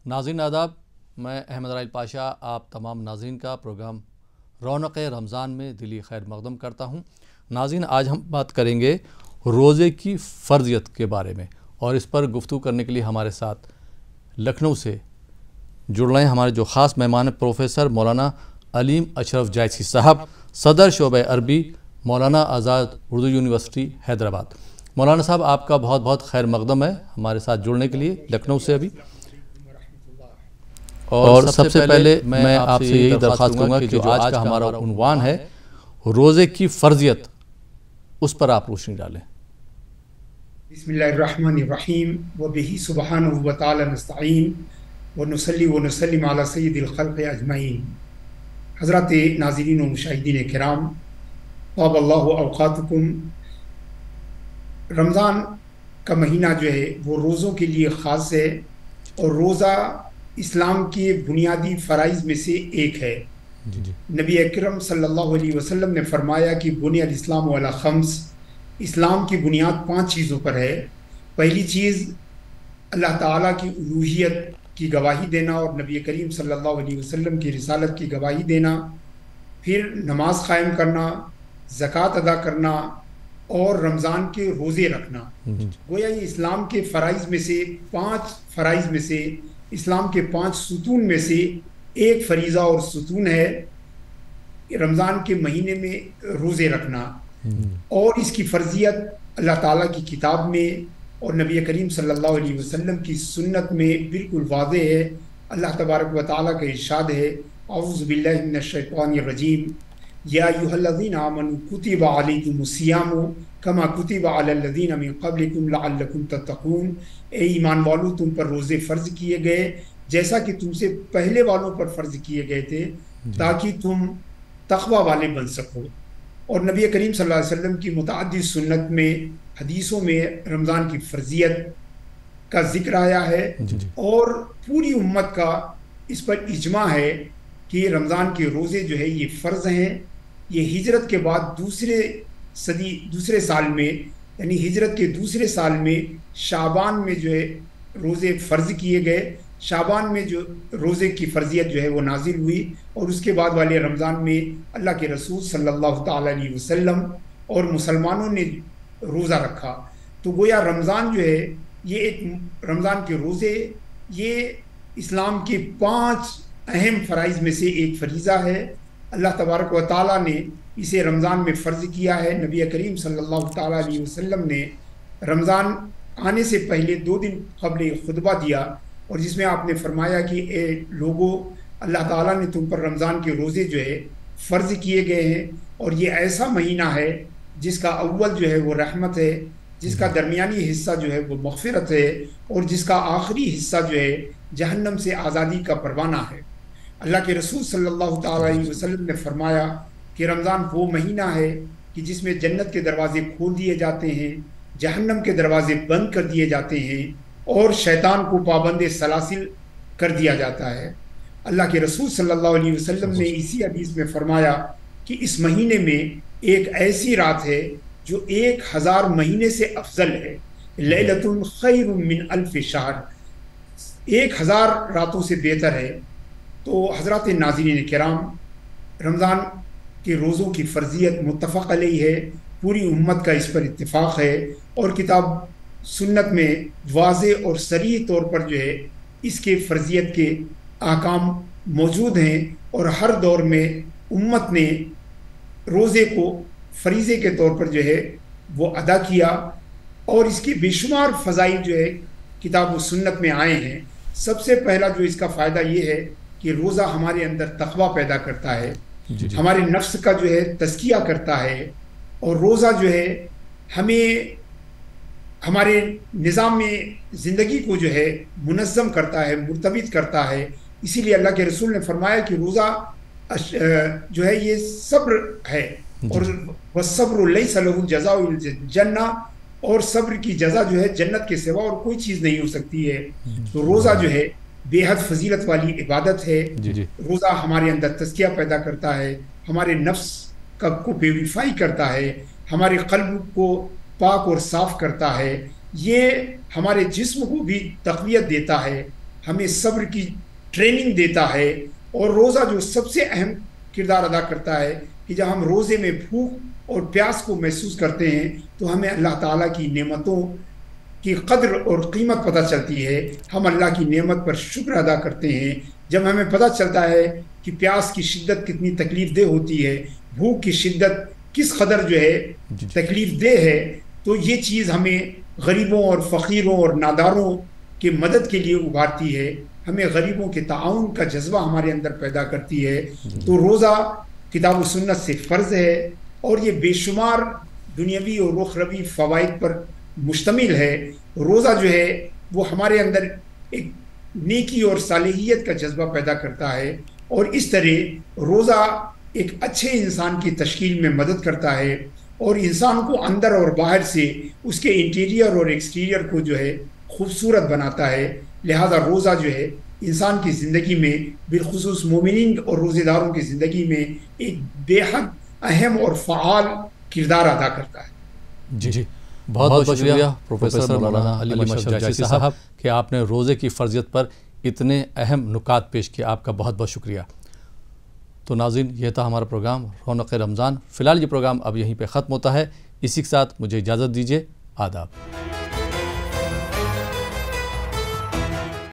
ناظرین آداب، میں احمد رائل پاشا آپ تمام ناظرین کا پروگرام رونق رمضان میں دلی خیر مقدم کرتا ہوں۔ ناظرین، آج ہم بات کریں گے روزے کی فرضیت کے بارے میں، اور اس پر گفتگو کرنے کے لیے ہمارے ساتھ لکھنؤ سے جڑ رہے ہیں ہمارے جو خاص مہمان ہیں پروفیسر مولانا علیم اشرف جائسی صاحب، صدر شعبہ عربی، مولانا آزاد اردو یونیورسٹی حیدرآباد۔ مولانا صاحب، آپ کا بہت بہت خیر مقدم ہے ہمارے ساتھ جڑنے کے لیے لکھنؤ سے ابھی۔ اور سب سے پہلے میں آپ سے یہی درخواست کروں گا کہ جو آج کا ہمارا عنوان ہے روزے کی فرضیت، اس پر آپ روشنی ڈالیں۔ بسم اللہ الرحمن الرحیم وبہ سبحانہ وتعالی نستعین ونصلی ونسلم علی سید الخلق اجمعین۔ حضرات ناظرین و مشاہدین کرام، طاب اللہ اوقاتکم۔ رمضان کا مہینہ جو ہے وہ روزوں کے لیے خاص ہے، اور روزہ اسلام کے بنیادی فرائض میں سے ایک ہے۔ نبی اکرم صلی اللہ علیہ وسلم نے فرمایا کہ بنی الاسلام علی خمس، اسلام کی بنیاد 5 چیزوں پر ہے۔ پہلی چیز اللہ تعالیٰ کی الوہیت کی گواہی دینا اور نبی کریم صلی اللہ علیہ وسلم کی رسالت کی گواہی دینا، پھر نماز قائم کرنا، زکوٰۃ ادا کرنا، اور رمضان کے روزے رکھنا۔ گویا یہ اسلام کے فرائض میں سے 5 فرائض میں سے، اسلام کے 5 ستون میں سے ایک فریضہ اور ستون ہے رمضان کے مہینے میں روزے رکھنا۔ اور اس کی فرضیت اللہ تعالیٰ کی کتاب میں اور نبی کریم صلی اللہ علیہ وسلم کی سنت میں بالکل واضح ہے۔ اللہ تبارک و تعالیٰ کا ارشاد ہے، اعوذ باللہ من الشیطان الرجیم، یا ایھا الذین آمنوا کتب علیکم الصیام کما کتب علی الذین من قبلکم لعلکم تتقون۔ اے ایمان والو، تم پر روزے فرض کیے گئے جیسا کہ تم سے پہلے والوں پر فرض کیے گئے تھے، تاکہ تم تقوی والے بن سکو۔ اور نبی کریم صلی اللہ علیہ وسلم کی متعدد سنت میں، حدیثوں میں رمضان کی فرضیت کا ذکر آیا ہے، اور پوری امت کا اس پر اجماع ہے کہ رمضان کے روزے جو ہے یہ فرض ہیں۔ یہ ہجرت کے بعد دوسرے سال میں، یعنی ہجرت کے دوسرے سال میں شعبان میں جو ہے روزے فرض کیے گئے۔ شعبان میں جو روزے کی فرضیت جو ہے وہ نازل ہوئی، اور اس کے بعد والے رمضان میں اللہ کے رسول صلی اللہ تعالیٰ علیہ وسلم اور مسلمانوں نے روزہ رکھا۔ تو گویا رمضان جو ہے یہ ایک، رمضان کے روزے یہ اسلام کے 5 اہم فرائض میں سے ایک فریضہ ہے۔ اللہ تبارک و تعالیٰ نے اسے رمضان میں فرض کیا ہے۔ نبی کریم صلی اللہ تعالیٰ علیہ وسلم نے رمضان آنے سے پہلے 2 دن قبل خطبہ دیا، اور جس میں آپ نے فرمایا کہ اے لوگو، اللہ تعالیٰ نے تم پر رمضان کے روزے جو ہے فرض کیے گئے ہیں، اور یہ ایسا مہینہ ہے جس کا اول جو ہے وہ رحمت ہے، جس کا درمیانی حصہ جو ہے وہ مغفرت ہے، اور جس کا آخری حصہ جو ہے جہنم سے آزادی کا پروانہ ہے۔ اللہ کے رسول صلی اللہ تعالیٰ علیہ وسلم نے فرمایا کہ رمضان وہ مہینہ ہے کہ جس میں جنت کے دروازے کھول دیے جاتے ہیں، جہنم کے دروازے بند کر دیے جاتے ہیں، اور شیطان کو پابند سلاسل کر دیا جاتا ہے۔ اللہ کے رسول صلی اللہ علیہ وسلم نے اسی حدیث میں فرمایا کہ اس مہینے میں ایک ایسی رات ہے جو 1000 مہینے سے افضل ہے، لیلۃ خیر من 1000 شہر، 1000 راتوں سے بہتر ہے۔ تو حضرات ناظرین کرام، رمضان کے روزوں کی فرضیت متفق علیہ ہے، پوری امت کا اس پر اتفاق ہے، اور کتاب سنت میں واضح اور صریح طور پر جو ہے اس کے فرضیت کے احکام موجود ہیں، اور ہر دور میں امت نے روزے کو فریضے کے طور پر جو ہے وہ ادا کیا، اور اس کی بے شمار فضائل جو ہے کتاب و سنت میں آئے ہیں۔ سب سے پہلا جو اس کا فائدہ یہ ہے کہ روزہ ہمارے اندر تقوی پیدا کرتا ہے، ہمارے نفس کا جو ہے تزکیہ کرتا ہے، اور روزہ جو ہے ہمیں ہمارے نظام میں زندگی کو جو ہے منظم کرتا ہے، مرتبط کرتا ہے۔ اسی لیے اللہ کے رسول نے فرمایا کہ روزہ جو ہے یہ صبر ہے، اور والصبر لیس له جزاء الا الجنہ، اور صبر کی جزا جو ہے جنت کے سوا اور کوئی چیز نہیں ہو سکتی ہے۔ تو روزہ جو ہے بے حد فضیلت والی عبادت ہے۔ روزہ ہمارے اندر تزکیہ پیدا کرتا ہے، ہمارے نفس کو پیوریفائی کرتا ہے، ہمارے قلب کو پاک اور صاف کرتا ہے، یہ ہمارے جسم کو بھی تقویت دیتا ہے، ہمیں صبر کی ٹریننگ دیتا ہے، اور روزہ جو سب سے اہم کردار ادا کرتا ہے کہ جب ہم روزے میں بھوک اور پیاس کو محسوس کرتے ہیں تو ہمیں اللہ تعالیٰ کی نعمتوں کی قدر اور قیمت پتہ چلتی ہے، ہم اللہ کی نعمت پر شکر ادا کرتے ہیں۔ جب ہمیں پتہ چلتا ہے کہ پیاس کی شدت کتنی تکلیف دہ ہوتی ہے، بھوک کی شدت کس قدر جو ہے تکلیف دہ ہے، تو یہ چیز ہمیں غریبوں اور فقیروں اور ناداروں کی مدد کے لیے ابھارتی ہے، ہمیں غریبوں کے تعاون کا جذبہ ہمارے اندر پیدا کرتی ہے۔ تو روزہ کتاب و سنت سے فرض ہے، اور یہ بے شمار دنیاوی اور اخروی فوائد پر مشتمل ہے۔ روزہ جو ہے وہ ہمارے اندر ایک نیکی اور صالحیت کا جذبہ پیدا کرتا ہے، اور اس طرح روزہ ایک اچھے انسان کی تشکیل میں مدد کرتا ہے، اور انسان کو اندر اور باہر سے اس کے انٹیریئر اور ایکسٹیریئر کو جو ہے خوبصورت بناتا ہے۔ لہذا روزہ جو ہے انسان کی زندگی میں، بالخصوص مومنین اور روزے داروں کی زندگی میں ایک بے حد اہم اور فعال کردار ادا کرتا ہے۔ جی بہت بہت شکریہ پروفیسر مولانا علی مشرف جاشی صاحب کہ آپ نے روزے کی فرضیت پر اتنے اہم نکات پیش کیے، آپ کا بہت بہت شکریہ۔ تو ناظرین، یہ تھا ہمارا پروگرام رونق رمضان۔ فی الحال یہ پروگرام اب یہیں پہ ختم ہوتا ہے، اسی کے ساتھ مجھے اجازت دیجیے، آداب۔